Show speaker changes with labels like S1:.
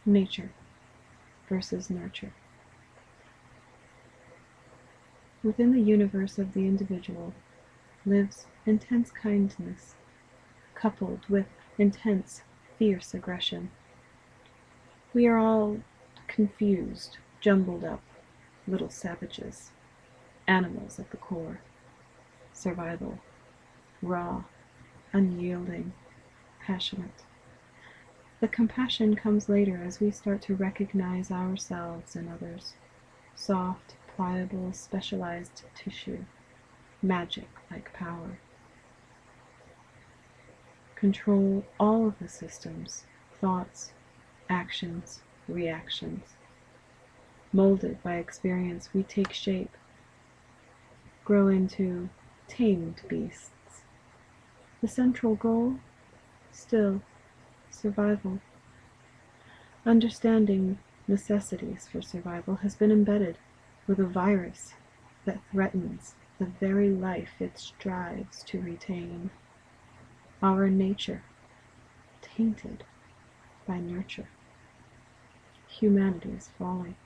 S1: Nature versus nurture. Within the universe of the individual lives intense kindness, coupled with intense, fierce aggression. We are all confused, jumbled up, little savages, animals at the core, survival, raw, unyielding, passionate. The compassion comes later as we start to recognize ourselves and others. Soft, pliable, specialized tissue, magic-like power. Control all of the systems, thoughts, actions, reactions. Molded by experience, we take shape, grow into tamed beasts. The central goal? Still, survival. Understanding necessities for survival has been embedded with a virus that threatens the very life it strives to retain. Our nature, tainted by nurture. Humanity's folly.